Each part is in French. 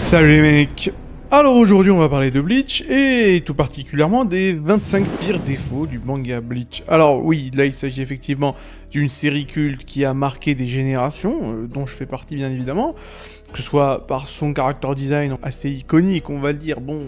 Salut les mecs. Alors aujourd'hui on va parler de Bleach et tout particulièrement des 25 pires défauts du manga Bleach. Alors oui, là il s'agit effectivement d'une série culte qui a marqué des générations, dont je fais partie bien évidemment, que ce soit par son character design assez iconique, on va le dire, bon,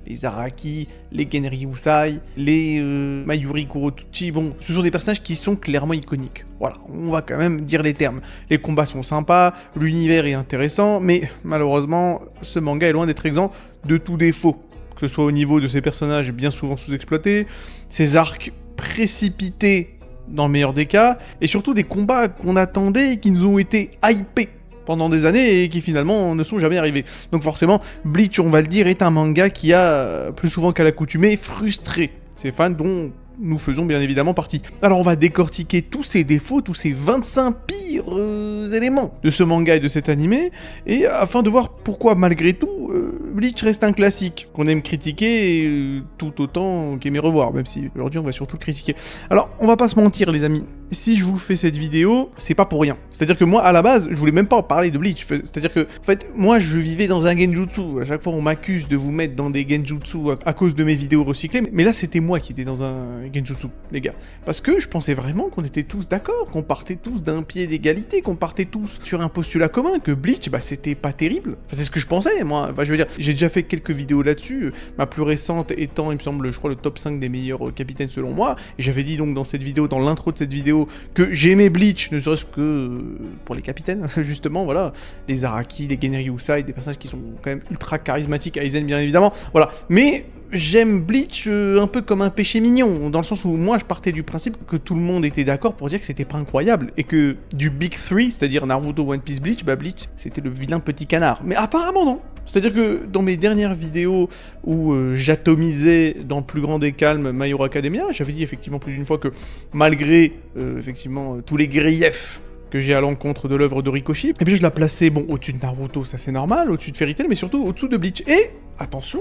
les Araki, les Genryusai, les Mayuri Kurotuchi, bon, ce sont des personnages qui sont clairement iconiques. Voilà, on va quand même dire les termes. Les combats sont sympas, l'univers est intéressant, mais malheureusement, ce manga est loin d'être exempt de tout défaut. Que ce soit au niveau de ses personnages bien souvent sous-exploités, ses arcs précipités dans le meilleur des cas, et surtout des combats qu'on attendait et qui nous ont été hypés pendant des années et qui finalement ne sont jamais arrivés. Donc forcément, Bleach, on va le dire, est un manga qui a, plus souvent qu'à l'accoutumée, frustré ses fans dont nous faisons bien évidemment partie. Alors on va décortiquer tous ces défauts, tous ces 25 pires éléments de ce manga et de cet animé, et afin de voir pourquoi malgré tout, Bleach reste un classique, qu'on aime critiquer tout autant qu'aimer revoir, même si aujourd'hui on va surtout le critiquer. Alors on va pas se mentir les amis, si je vous fais cette vidéo, c'est pas pour rien. C'est-à-dire que moi à la base, je voulais même pas parler de Bleach, c'est-à-dire que en fait, moi je vivais dans un genjutsu, à chaque fois on m'accuse de vous mettre dans des genjutsu à cause de mes vidéos recyclées, mais là c'était moi qui étais dans un genjutsu, les gars. Parce que je pensais vraiment qu'on était tous d'accord, qu'on partait tous d'un pied d'égalité, qu'on partait tous sur un postulat commun, que Bleach, bah c'était pas terrible. Enfin, c'est ce que je pensais, moi. Enfin, je veux dire, j'ai déjà fait quelques vidéos là-dessus, ma plus récente étant, il me semble, je crois, le top 5 des meilleurs capitaines selon moi, et j'avais dit donc dans cette vidéo, dans l'intro de cette vidéo, que j'aimais Bleach, ne serait-ce que pour les capitaines, justement, voilà, les Araki, les Genryusai, des personnages qui sont quand même ultra charismatiques, Aizen bien évidemment, voilà, mais j'aime Bleach un peu comme un péché mignon, dans le sens où moi je partais du principe que tout le monde était d'accord pour dire que c'était pas incroyable, et que du Big Three, c'est-à-dire Naruto, One Piece, Bleach, bah Bleach c'était le vilain petit canard. Mais apparemment non. C'est-à-dire que dans mes dernières vidéos où j'atomisais dans le plus grand des calmes My Hero Academia, j'avais dit effectivement plus d'une fois que malgré effectivement tous les griefs que j'ai à l'encontre de l'œuvre d'Horikoshi, et puis je la plaçais, bon, au-dessus de Naruto, ça c'est normal, au-dessus de Fairy Tail, mais surtout au-dessous de Bleach. Et, attention,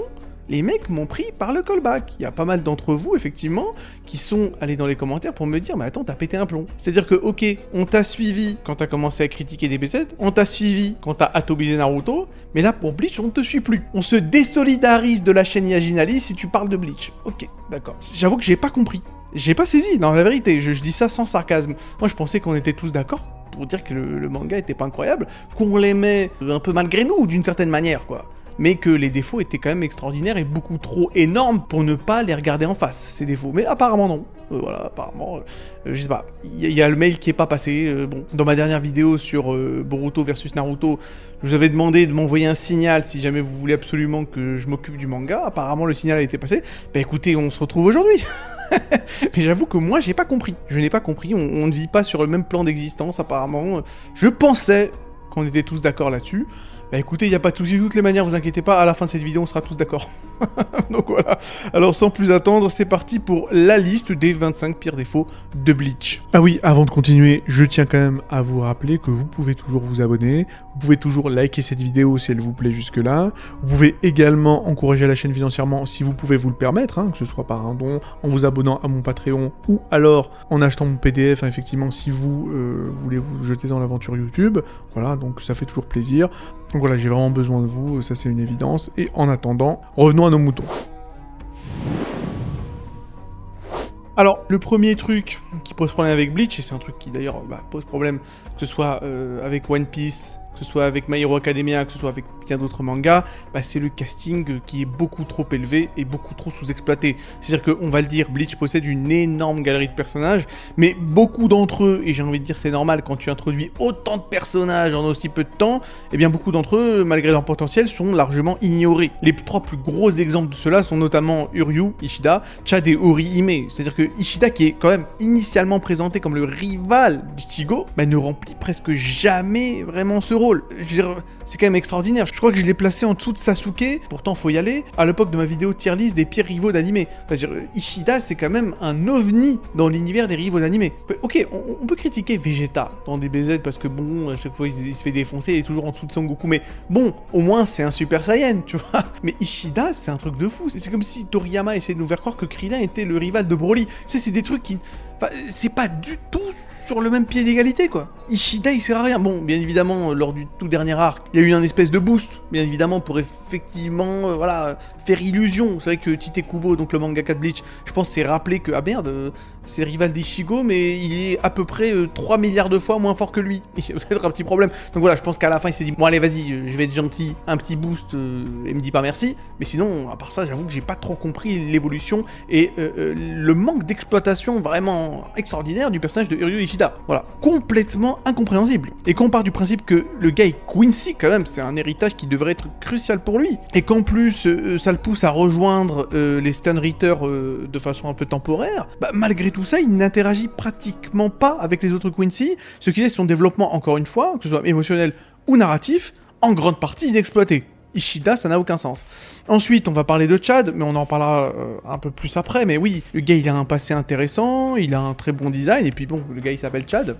les mecs m'ont pris par le callback. Il y a pas mal d'entre vous, effectivement, qui sont allés dans les commentaires pour me dire « Mais attends, t'as pété un plomb. » C'est-à-dire que, ok, on t'a suivi quand t'as commencé à critiquer des BZ, on t'a suivi quand t'as atomisé Naruto, mais là, pour Bleach, on ne te suit plus. On se désolidarise de la chaîne Yajinali si tu parles de Bleach. Ok, d'accord. J'avoue que j'ai pas compris. J'ai pas saisi, non, la vérité, je dis ça sans sarcasme. Moi, je pensais qu'on était tous d'accord pour dire que le manga était pas incroyable, qu'on l'aimait un peu malgré nous, d'une certaine manière, quoi. Mais que les défauts étaient quand même extraordinaires et beaucoup trop énormes pour ne pas les regarder en face, ces défauts. Mais apparemment non. Voilà, apparemment, je sais pas, il y a le mail qui est pas passé. Bon, dans ma dernière vidéo sur Boruto versus Naruto, je vous avais demandé de m'envoyer un signal si jamais vous voulez absolument que je m'occupe du manga. Apparemment, le signal a été passé. Bah écoutez, on se retrouve aujourd'hui. Mais j'avoue que moi, j'ai pas compris. Je n'ai pas compris, on ne vit pas sur le même plan d'existence, apparemment. Je pensais qu'on était tous d'accord là-dessus. Bah écoutez, il n'y a pas de soucis, de toutes les manières, vous inquiétez pas, à la fin de cette vidéo, on sera tous d'accord. Donc voilà, alors sans plus attendre, c'est parti pour la liste des 25 pires défauts de Bleach. Ah oui, avant de continuer, je tiens quand même à vous rappeler que vous pouvez toujours vous abonner, vous pouvez toujours liker cette vidéo si elle vous plaît jusque-là, vous pouvez également encourager la chaîne financièrement si vous pouvez vous le permettre, hein, que ce soit par un don, en vous abonnant à mon Patreon, ou alors en achetant mon PDF, hein, effectivement, si vous voulez vous jeter dans l'aventure YouTube. Voilà, donc ça fait toujours plaisir. Donc voilà, j'ai vraiment besoin de vous, ça c'est une évidence. Et en attendant, revenons à nos moutons. Alors, le premier truc qui pose problème avec Bleach, et c'est un truc qui d'ailleurs pose problème, que ce soit avec One Piece, que ce soit avec My Hero Academia, que ce soit avec bien d'autres mangas, c'est le casting qui est beaucoup trop élevé et beaucoup trop sous-exploité. C'est-à-dire qu'on va le dire, Bleach possède une énorme galerie de personnages, mais beaucoup d'entre eux, et j'ai envie de dire c'est normal quand tu introduis autant de personnages en aussi peu de temps, eh bien beaucoup d'entre eux, malgré leur potentiel, sont largement ignorés. Les trois plus gros exemples de cela sont notamment Uryu, Ishida, Chad et Orihime. C'est-à-dire que Ishida, qui est quand même initialement présenté comme le rival d'Ichigo, ne remplit presque jamais vraiment ce rôle. Je veux dire, c'est quand même extraordinaire. Je crois que je l'ai placé en dessous de Sasuke, pourtant faut y aller, à l'époque de ma vidéo tier list des pires rivaux d'anime. Enfin, Ishida, c'est quand même un ovni dans l'univers des rivaux d'anime. Ok, on peut critiquer Vegeta dans des BZ parce que bon, à chaque fois il se fait défoncer, il est toujours en dessous de Son Goku, mais bon, au moins c'est un Super Saiyan, tu vois. Mais Ishida, c'est un truc de fou. C'est comme si Toriyama essayait de nous faire croire que Krillin était le rival de Broly. C'est des trucs qui... Enfin, c'est pas du tout sur le même pied d'égalité, quoi. Ishida, il sert à rien. Bon, bien évidemment, lors du tout dernier arc, il y a eu un espèce de boost, bien évidemment, pour effectivement, faire illusion. C'est vrai que Tite Kubo, donc le mangaka de Bleach, je pense s'est rappelé que, ah merde, c'est le rival d'Ichigo, mais il est à peu près 3 milliards de fois moins fort que lui. Il y a peut-être un petit problème. Donc voilà, je pense qu'à la fin, il s'est dit, bon allez, vas-y, je vais être gentil, un petit boost, et me dit pas merci. Mais sinon, à part ça, j'avoue que j'ai pas trop compris l'évolution et le manque d'exploitation vraiment extraordinaire du personnage de Uryu Ishida. Voilà, complètement incompréhensible. Et quand on part du principe que le gars est Quincy, quand même, c'est un héritage qui devrait être crucial pour lui, et qu'en plus, ça le pousse à rejoindre les Stan Ritter de façon un peu temporaire, bah, malgré tout ça, il n'interagit pratiquement pas avec les autres Quincy, ce qui laisse son développement, encore une fois, que ce soit émotionnel ou narratif, en grande partie inexploité. Ishida, ça n'a aucun sens. Ensuite, on va parler de Chad, mais on en parlera un peu plus après, mais oui, le gars, il a un passé intéressant, il a un très bon design, et puis bon, le gars, il s'appelle Chad.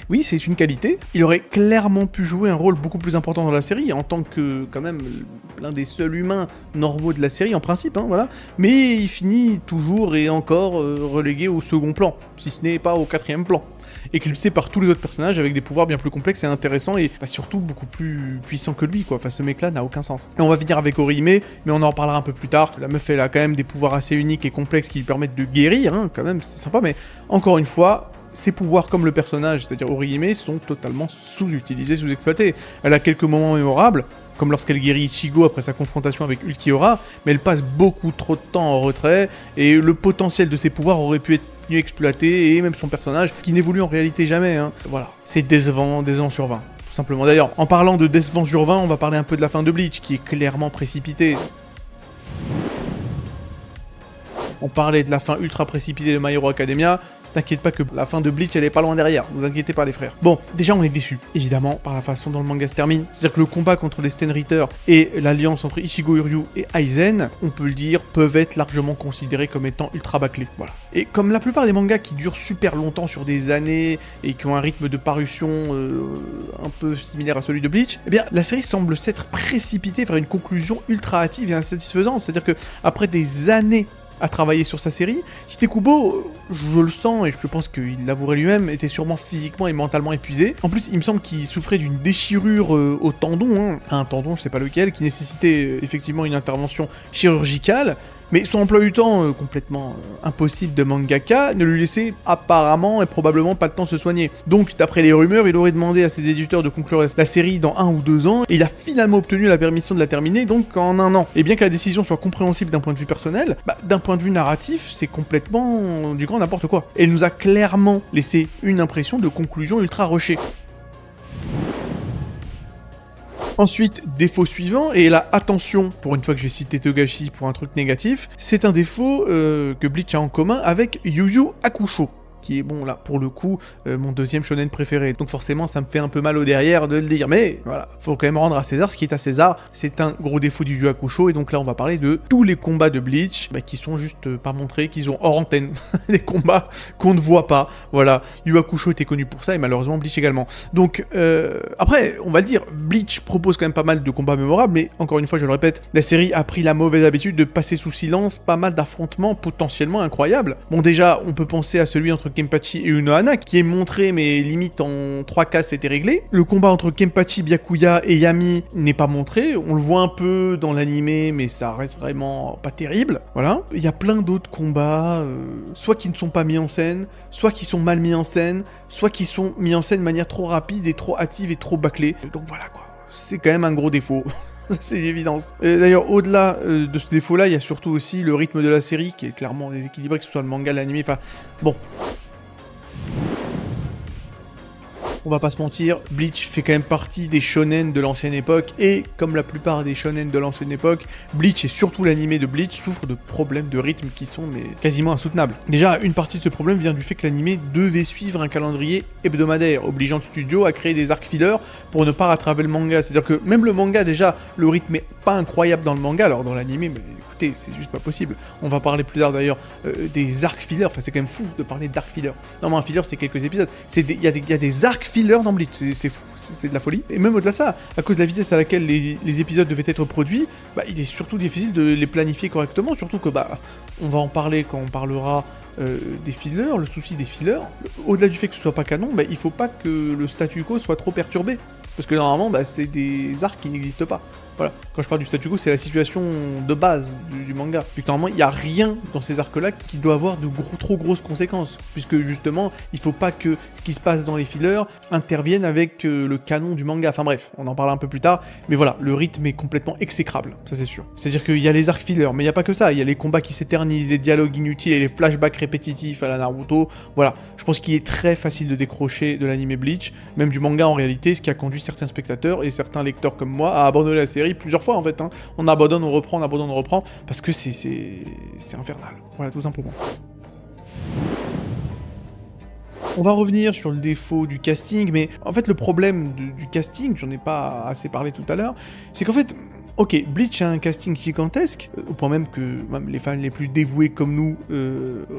Oui, c'est une qualité. Il aurait clairement pu jouer un rôle beaucoup plus important dans la série, en tant que, quand même, l'un des seuls humains normaux de la série, en principe, hein, voilà. Mais il finit toujours et encore relégué au second plan, si ce n'est pas au 4e plan. Éclipsé par tous les autres personnages avec des pouvoirs bien plus complexes et intéressants et surtout beaucoup plus puissants que lui, quoi. Enfin, ce mec-là n'a aucun sens. Et on va finir avec Orihime, mais on en reparlera un peu plus tard. La meuf, elle a quand même des pouvoirs assez uniques et complexes qui lui permettent de guérir, hein, quand même, c'est sympa, mais encore une fois, ses pouvoirs comme le personnage, c'est-à-dire Orihime, sont totalement sous-utilisés, sous-exploités. Elle a quelques moments mémorables, comme lorsqu'elle guérit Ichigo après sa confrontation avec Ulquiorra, mais elle passe beaucoup trop de temps en retrait, et le potentiel de ses pouvoirs aurait pu être mieux exploité, et même son personnage, qui n'évolue en réalité jamais, hein. Voilà, c'est décevant sur 20, tout simplement. D'ailleurs, en parlant de décevant sur 20, on va parler un peu de la fin de Bleach, qui est clairement précipitée. On parlait de la fin ultra précipitée de My Hero Academia. T'inquiète pas que la fin de Bleach, elle est pas loin derrière. Vous inquiétez pas, les frères. Bon, déjà, on est déçus, évidemment, par la façon dont le manga se termine. C'est-à-dire que le combat contre les Stan Ritter et l'alliance entre Ichigo Uryu et Aizen, on peut le dire, peuvent être largement considérés comme étant ultra bâclés. Voilà. Et comme la plupart des mangas qui durent super longtemps sur des années et qui ont un rythme de parution un peu similaire à celui de Bleach, eh bien, la série semble s'être précipitée vers une conclusion ultra hâtive et insatisfaisante. C'est-à-dire que après des années à travailler sur sa série, Tite Kubo, je le sens et je pense qu'il l'avouerait lui-même, était sûrement physiquement et mentalement épuisé. En plus, il me semble qu'il souffrait d'une déchirure au tendon, hein, un tendon, je sais pas lequel, qui nécessitait effectivement une intervention chirurgicale. Mais son emploi du temps, complètement impossible de mangaka, ne lui laissait apparemment et probablement pas le temps de se soigner. Donc, d'après les rumeurs, il aurait demandé à ses éditeurs de conclure la série dans 1 ou 2 ans, et il a finalement obtenu la permission de la terminer, donc en 1 an. Et bien que la décision soit compréhensible d'un point de vue personnel, d'un point de vue narratif, c'est complètement du grand n'importe quoi. Et il nous a clairement laissé une impression de conclusion ultra rushée. Ensuite, défaut suivant, et là, attention, pour une fois que je vais citer Togashi pour un truc négatif, c'est un défaut que Bleach a en commun avec Yu Yu Hakusho, qui est, bon, là, pour le coup, mon deuxième shonen préféré. Donc forcément, ça me fait un peu mal au derrière de le dire, mais voilà, faut quand même rendre à César ce qui est à César. C'est un gros défaut du Yu Yu Hakusho, et donc là, on va parler de tous les combats de Bleach, qui sont juste pas montrés, qu'ils ont hors antenne. Des combats qu'on ne voit pas, voilà. Yu Yu Hakusho était connu pour ça, et malheureusement Bleach également. Donc, après, on va le dire, Bleach propose quand même pas mal de combats mémorables, mais encore une fois, je le répète, la série a pris la mauvaise habitude de passer sous silence pas mal d'affrontements potentiellement incroyables. Bon, déjà, on peut penser à celui entre Kenpachi et Unohana, qui est montré, mais limite en 3 cases c'était réglé. Le combat entre Kenpachi, Byakuya et Yami n'est pas montré, on le voit un peu dans l'animé, mais ça reste vraiment pas terrible, voilà. Il y a plein d'autres combats, soit qui ne sont pas mis en scène, soit qui sont mal mis en scène, soit qui sont mis en scène de manière trop rapide et trop hâtive et trop bâclée. Donc voilà quoi, c'est quand même un gros défaut. C'est une évidence. D'ailleurs, au-delà de ce défaut-là, il y a surtout aussi le rythme de la série qui est clairement déséquilibré, que ce soit le manga, l'anime, enfin... Bon. On va pas se mentir, Bleach fait quand même partie des shonen de l'ancienne époque, et comme la plupart des shonen de l'ancienne époque, Bleach et surtout l'animé de Bleach souffrent de problèmes de rythme qui sont mais quasiment insoutenables. Déjà, une partie de ce problème vient du fait que l'animé devait suivre un calendrier hebdomadaire, obligeant le studio à créer des arcs fillers pour ne pas rattraper le manga. C'est-à-dire que même le manga, déjà, le rythme est pas incroyable dans le manga, alors dans l'animé, mais écoutez, c'est juste pas possible. On va parler plus tard d'ailleurs des arcs fillers, enfin c'est quand même fou de parler d'arc filler. Non mais un filler c'est quelques épisodes, il y a des arcs fillers dans Bleach, c'est fou, c'est de la folie. Et même au-delà de ça, à cause de la vitesse à laquelle les épisodes devaient être produits, bah, il est surtout difficile de les planifier correctement, surtout que bah, on va en parler quand on parlera des fillers, le souci des fillers, au-delà du fait que ce soit pas canon, bah, il faut pas que le statu quo soit trop perturbé. Parce que normalement, bah, c'est des arcs qui n'existent pas. Voilà. Quand je parle du statu quo, c'est la situation de base du manga. Puis que normalement, il n'y a rien dans ces arcs-là qui doit avoir de trop grosses conséquences. Puisque justement, il faut pas que ce qui se passe dans les fillers intervienne avec le canon du manga. Enfin bref, on en parlera un peu plus tard. Mais voilà, le rythme est complètement exécrable, ça c'est sûr. C'est-à-dire qu'il y a les arcs fillers, mais il n'y a pas que ça. Il y a les combats qui s'éternisent, les dialogues inutiles et les flashbacks répétitifs à la Naruto. Voilà, je pense qu'il est très facile de décrocher de l'anime Bleach, même du manga en réalité, ce qui a conduit certains spectateurs et certains lecteurs comme moi à abandonner la série plusieurs fois en fait. Hein. On abandonne, on reprend, parce que c'est infernal. Voilà, tout simplement. On va revenir sur le défaut du casting, mais en fait le problème du casting, j'en ai pas assez parlé tout à l'heure, c'est qu'en fait, ok, Bleach a un casting gigantesque, au point même que même les fans les plus dévoués comme nous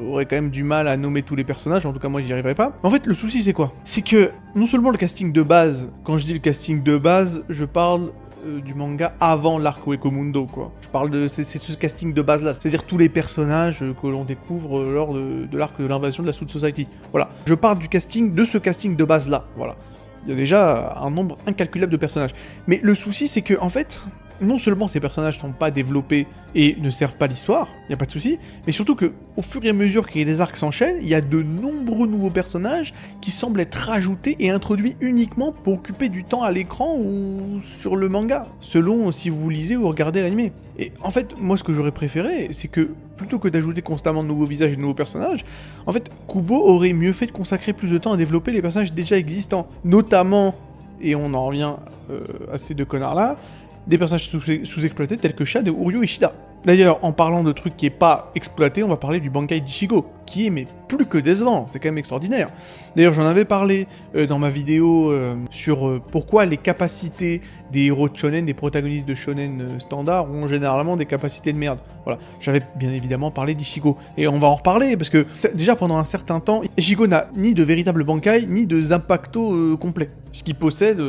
auraient quand même du mal à nommer tous les personnages, en tout cas moi j'y arriverai pas. En fait le souci c'est quoi? C'est que non seulement le casting de base, quand je dis le casting de base, je parle du manga avant l'arc Uekomundo, quoi. Je parle de c'est ce casting de base là, c'est-à-dire tous les personnages que l'on découvre lors de l'arc de l'invasion de la Soul Society. Voilà, je parle du casting, de ce casting de base là, voilà. Il y a déjà un nombre incalculable de personnages. Mais le souci c'est que en fait, non seulement ces personnages sont pas développés et ne servent pas l'histoire, il y a pas de souci, mais surtout que au fur et à mesure que les arcs s'enchaînent, il y a de nombreux nouveaux personnages qui semblent être rajoutés et introduits uniquement pour occuper du temps à l'écran ou sur le manga, selon si vous lisez ou regardez l'anime. Et en fait, moi ce que j'aurais préféré, c'est que plutôt que d'ajouter constamment de nouveaux visages et de nouveaux personnages, en fait, Kubo aurait mieux fait de consacrer plus de temps à développer les personnages déjà existants, notamment, et on en revient à ces deux connards-là, des personnages sous-exploités tels que Shad et Uryu Ishida. D'ailleurs, en parlant de trucs qui est pas exploité, on va parler du Bankai d'Ichigo, qui est mais plus que décevant, c'est quand même extraordinaire. D'ailleurs, j'en avais parlé dans ma vidéo sur pourquoi les capacités des héros de shonen, des protagonistes de shonen standard, ont généralement des capacités de merde. Voilà, j'avais bien évidemment parlé d'Ichigo, et on va en reparler, parce que déjà pendant un certain temps, Ichigo n'a ni de véritable Bankai, ni de Zanpakuto complet, puisqu'il possède...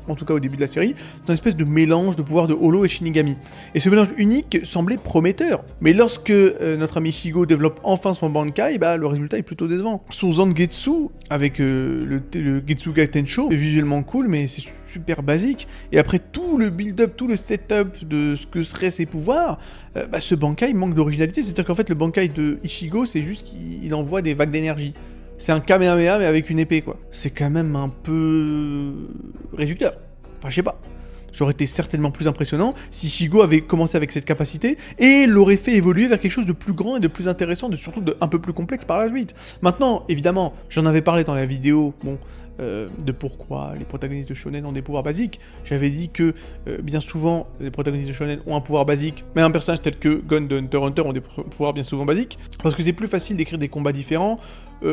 en tout cas au début de la série, une espèce de mélange de pouvoirs de Holo et Shinigami. Et ce mélange unique semblait prometteur. Mais lorsque notre ami Ichigo développe enfin son Bankai, bah, le résultat est plutôt décevant. Son Zangetsu, avec le Getsuga Tensho, est visuellement cool, mais c'est super basique. Et après tout le build-up, tout le setup de ce que seraient ses pouvoirs, bah, ce Bankai manque d'originalité. C'est-à-dire qu'en fait, le Bankai de Ichigo, c'est juste qu'il envoie des vagues d'énergie. C'est un Kamehameha mais avec une épée, quoi. C'est quand même un peu réducteur. Enfin, je sais pas. Ça aurait été certainement plus impressionnant si Ichigo avait commencé avec cette capacité et l'aurait fait évoluer vers quelque chose de plus grand et de plus intéressant, et surtout un peu plus complexe par la suite. Maintenant, évidemment, j'en avais parlé dans la vidéo, de pourquoi les protagonistes de shonen ont des pouvoirs basiques. J'avais dit que bien souvent, les protagonistes de shonen ont un pouvoir basique, mais un personnage tel que Gon de Hunter x Hunter ont des pouvoirs bien souvent basiques, parce que c'est plus facile d'écrire des combats différents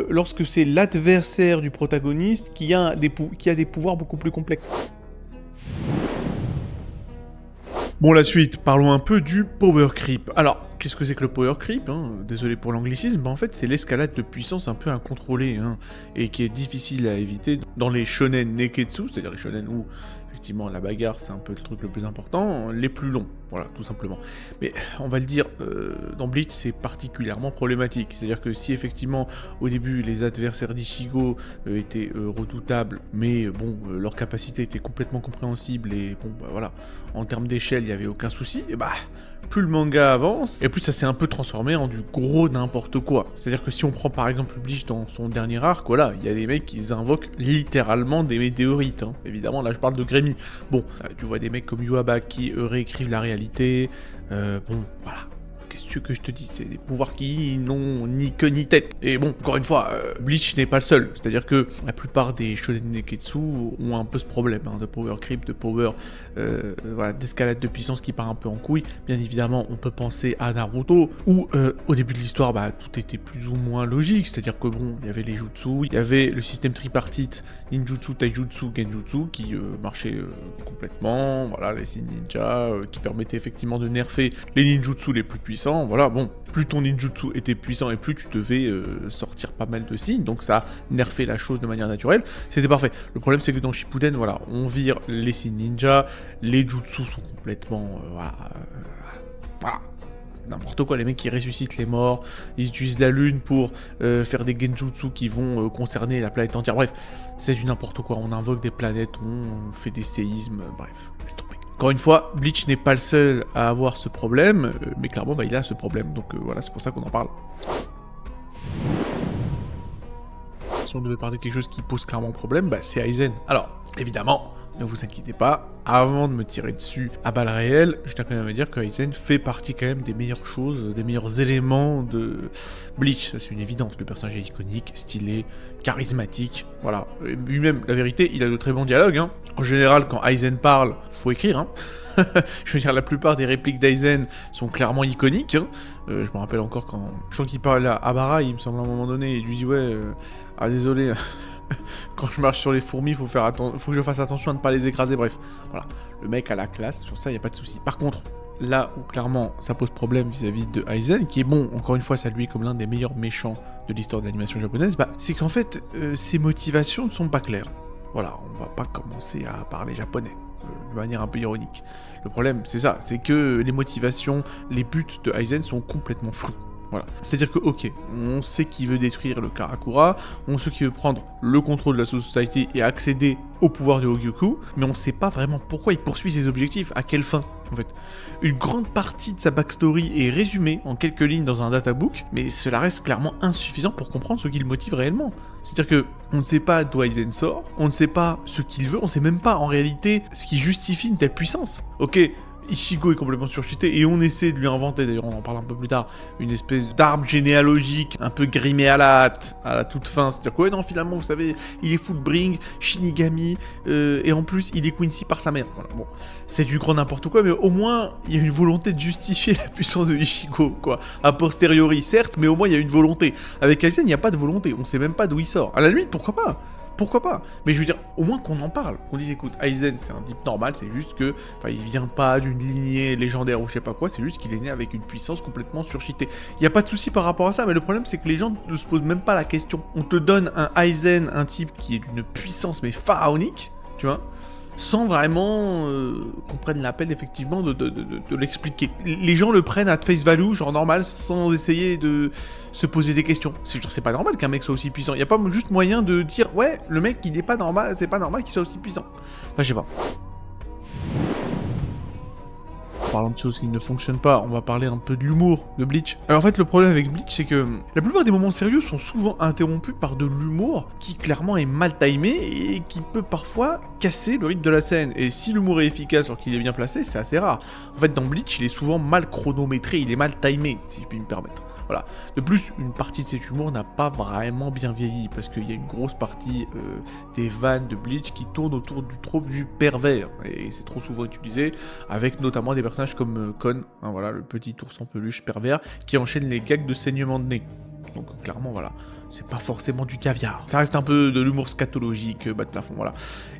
lorsque c'est l'adversaire du protagoniste qui a des pouvoirs beaucoup plus complexes. Bon, la suite, parlons un peu du power creep. Alors, qu'est-ce que c'est que le power creep, hein? Désolé pour l'anglicisme, en fait c'est l'escalade de puissance un peu incontrôlée, hein, et qui est difficile à éviter dans les shonen neketsu, c'est-à-dire les shonen où effectivement la bagarre c'est un peu le truc le plus important, les plus longs, voilà, tout simplement. Mais on va le dire, dans Bleach c'est particulièrement problématique, c'est-à-dire que si effectivement au début les adversaires d'Ichigo étaient redoutables, mais bon, leur capacité était complètement compréhensible, et bon, bah voilà, en termes d'échelle il n'y avait aucun souci, et bah... plus le manga avance, et plus ça s'est un peu transformé en du gros n'importe quoi. C'est-à-dire que si on prend par exemple Bleach dans son dernier arc, voilà, il y a des mecs qui invoquent littéralement des météorites, hein. Évidemment, là je parle de Grémy. Bon, tu vois des mecs comme Yuaba qui réécrivent la réalité, bon, voilà. qu'est-ce que tu veux que je te dise, c'est des pouvoirs qui n'ont ni queue ni tête. Et bon, encore une fois, Bleach n'est pas le seul, c'est-à-dire que la plupart des shonen neketsu ont un peu ce problème, hein, de power creep, de power, voilà, d'escalade de puissance qui part un peu en couille. Bien évidemment, on peut penser à Naruto, où au début de l'histoire, bah, tout était plus ou moins logique, c'est-à-dire que bon, il y avait les jutsu, il y avait le système tripartite, ninjutsu, taijutsu, genjutsu, qui marchait complètement, voilà, les signes ninja, qui permettaient effectivement de nerfer les ninjutsu les plus puissants, voilà, bon, plus ton ninjutsu était puissant et plus tu devais sortir pas mal de signes, donc ça nerfait la chose de manière naturelle, c'était parfait. Le problème c'est que dans Shippuden, voilà, on vire les signes ninja, les jutsu sont complètement, voilà, n'importe quoi, les mecs qui ressuscitent les morts, ils utilisent la lune pour faire des genjutsu qui vont concerner la planète entière, bref, c'est du n'importe quoi, on invoque des planètes, on fait des séismes, bref, laisse tomber. Encore une fois, Bleach n'est pas le seul à avoir ce problème, mais clairement bah, il a ce problème, donc voilà, c'est pour ça qu'on en parle. Si on devait parler de quelque chose qui pose clairement problème, bah, c'est Aizen. Alors, évidemment, ne vous inquiétez pas, avant de me tirer dessus à balles réelles, je tiens quand même à dire que Aizen fait partie quand même des meilleures choses, des meilleurs éléments de Bleach. Ça c'est une évidence, le personnage est iconique, stylé, charismatique, voilà. Et lui-même, la vérité, il a de très bons dialogues, hein. En général, quand Aizen parle, faut écrire, hein. Je veux dire, la plupart des répliques d'Aizen sont clairement iconiques, hein. Je me rappelle encore quand... Je sens qu'il parle à Abara, il me semble à un moment donné, et il lui dit « Ouais, ah désolé, quand je marche sur les fourmis, faut que je fasse attention à ne pas les écraser, bref. » Voilà, le mec a la classe, sur ça, il n'y a pas de souci. Par contre, là où clairement ça pose problème vis-à-vis de Aizen, qui est bon, encore une fois, ça lui comme l'un des meilleurs méchants de l'histoire de l'animation japonaise, bah, c'est qu'en fait, ses motivations ne sont pas claires. Voilà, on va pas commencer à parler japonais de manière un peu ironique. Le problème, c'est ça, c'est que les motivations, les buts de Aizen sont complètement flous. Voilà. C'est-à-dire que, ok, on sait qu'il veut détruire le Karakura, on sait qu'il veut prendre le contrôle de la Soul Society et accéder au pouvoir de Hogyoku, mais on sait pas vraiment pourquoi il poursuit ses objectifs, à quelle fin, en fait. Une grande partie de sa backstory est résumée en quelques lignes dans un databook, mais cela reste clairement insuffisant pour comprendre ce qui le motive réellement. C'est-à-dire que on ne sait pas d'où Aizen sort, on ne sait pas ce qu'il veut, on ne sait même pas en réalité ce qui justifie une telle puissance. Ok, Ichigo est complètement surcheaté et on essaie de lui inventer, d'ailleurs on en parle un peu plus tard, une espèce d'arbre généalogique un peu grimé à la hâte, à la toute fin. C'est-à-dire que ouais non finalement vous savez, il est Fullbring, Shinigami, et en plus il est Quincy par sa mère. Voilà, bon, c'est du grand n'importe quoi, mais au moins il y a une volonté de justifier la puissance de Ichigo, quoi. A posteriori certes, mais au moins il y a une volonté. Avec Aizen il n'y a pas de volonté, on sait même pas d'où il sort. À la limite pourquoi pas? Pourquoi pas? Mais je veux dire, au moins qu'on en parle, qu'on dise écoute, Aizen c'est un type normal, c'est juste que, il vient pas d'une lignée légendaire ou je sais pas quoi, c'est juste qu'il est né avec une puissance complètement surcheatée. Y a pas de souci par rapport à ça, mais le problème c'est que les gens ne se posent même pas la question. On te donne un Aizen, un type qui est d'une puissance mais pharaonique, tu vois, sans vraiment qu'on prenne l'appel effectivement de l'expliquer. Les gens le prennent à face value, genre normal, sans essayer de se poser des questions. C'est pas normal qu'un mec soit aussi puissant. Il y a pas juste moyen de dire ouais, le mec il est pas normal, c'est pas normal qu'il soit aussi puissant. Enfin je sais pas. Parlant de choses qui ne fonctionnent pas, on va parler un peu de l'humour de Bleach. Alors en fait le problème avec Bleach c'est que la plupart des moments sérieux sont souvent interrompus par de l'humour qui clairement est mal timé et qui peut parfois casser le rythme de la scène. Et si l'humour est efficace alors qu'il est bien placé, c'est assez rare. En fait dans Bleach il est souvent mal chronométré, il est mal timé si je puis me permettre. Voilà. De plus, une partie de cet humour n'a pas vraiment bien vieilli, parce qu'il y a une grosse partie des vannes de Bleach qui tournent autour du trope du pervers, et c'est trop souvent utilisé, avec notamment des personnages comme Kon, hein, voilà, le petit ours en peluche pervers, qui enchaîne les gags de saignement de nez. Donc clairement, voilà, c'est pas forcément du caviar. Ça reste un peu de l'humour scatologique, bas de plafond, voilà.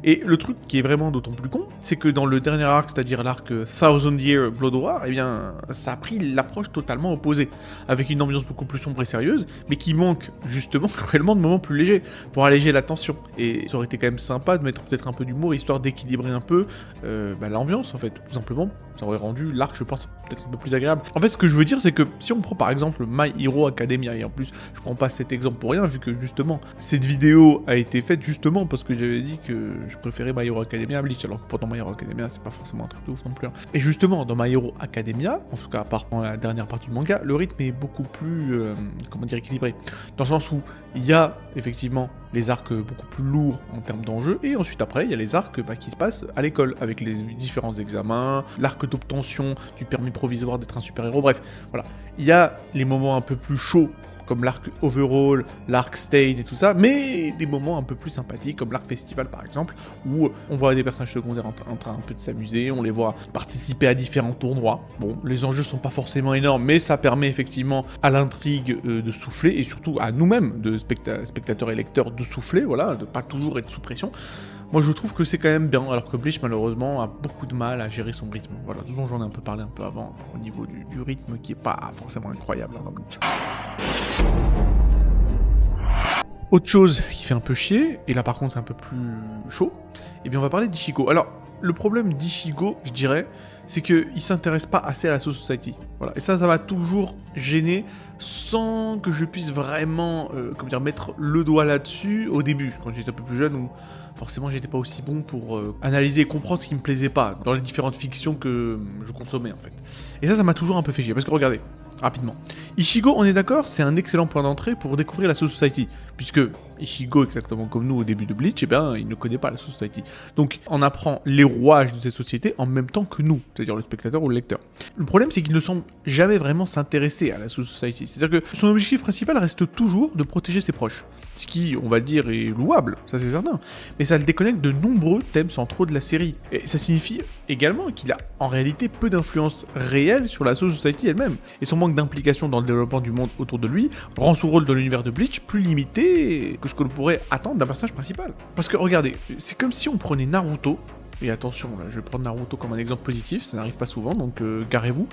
Et le truc qui est vraiment d'autant plus con, c'est que dans le dernier arc, c'est-à-dire l'arc Thousand Year Blood War, eh bien, ça a pris l'approche totalement opposée, avec une ambiance beaucoup plus sombre et sérieuse, mais qui manque justement cruellement de moments plus légers, pour alléger la tension. Et ça aurait été quand même sympa de mettre peut-être un peu d'humour, histoire d'équilibrer un peu l'ambiance, en fait, tout simplement. Ça aurait rendu l'arc, je pense, peut-être un peu plus agréable. En fait, ce que je veux dire, c'est que si on prend par exemple My Hero Academia, et en plus, je prends pas cet exemple pour rien, vu que justement, cette vidéo a été faite justement parce que j'avais dit que je préférais My Hero Academia à Bleach, alors que pourtant My Hero Academia, c'est pas forcément un truc de ouf non plus. Hein. Et justement, dans My Hero Academia, en tout cas, à part dans la dernière partie du manga, le rythme est beaucoup plus, comment dire, équilibré. Dans le sens où il y a effectivement les arcs beaucoup plus lourds en termes d'enjeux, et ensuite après, il y a les arcs qui se passent à l'école, avec les différents examens, l'arc d'obtention du permis provisoire d'être un super-héros, bref, voilà. Il y a les moments un peu plus chauds, comme l'arc Overall, l'arc Stain et tout ça, mais des moments un peu plus sympathiques, comme l'arc Festival par exemple, où on voit des personnages secondaires en train un peu de s'amuser, on les voit participer à différents tournois. Bon, les enjeux sont pas forcément énormes, mais ça permet effectivement à l'intrigue de souffler, et surtout à nous-mêmes, de spectateurs et lecteurs, de souffler, voilà, de pas toujours être sous pression. Moi je trouve que c'est quand même bien, alors que Bleach malheureusement a beaucoup de mal à gérer son rythme. Voilà, de toute façon j'en ai un peu parlé un peu avant, au niveau du rythme qui est pas forcément incroyable dans Bleach. Autre chose qui fait un peu chier, et là par contre c'est un peu plus chaud, et bien on va parler d'Ichigo. Alors, le problème d'Ichigo, je dirais, c'est qu'il s'intéresse pas assez à la Soul Society. Voilà. Et ça va toujours gêner sans que je puisse vraiment mettre le doigt là-dessus au début, quand j'étais un peu plus jeune, où forcément j'étais pas aussi bon pour analyser et comprendre ce qui me plaisait pas dans les différentes fictions que je consommais en fait. Et ça m'a toujours un peu fait chier, parce que regardez, rapidement. Ichigo, on est d'accord, c'est un excellent point d'entrée pour découvrir la Soul Society, puisque Ichigo, exactement comme nous au début de Bleach, eh bien, il ne connaît pas la Soul Society. Donc, on apprend les rouages de cette société en même temps que nous, c'est-à-dire le spectateur ou le lecteur. Le problème, c'est qu'il ne semble jamais vraiment s'intéresser à la Soul Society, c'est-à-dire que son objectif principal reste toujours de protéger ses proches, ce qui, on va le dire, est louable, ça c'est certain, mais ça le déconnecte de nombreux thèmes centraux de la série, et ça signifie également qu'il a en réalité peu d'influence réelle sur la Soul Society elle-même, et son manque d'implication dans le développement du monde autour de lui rend son rôle dans l'univers de Bleach plus limité que ce que l'on pourrait attendre d'un personnage principal. Parce que regardez, c'est comme si on prenait Naruto, et attention, là, je vais prendre Naruto comme un exemple positif, ça n'arrive pas souvent, donc garez-vous.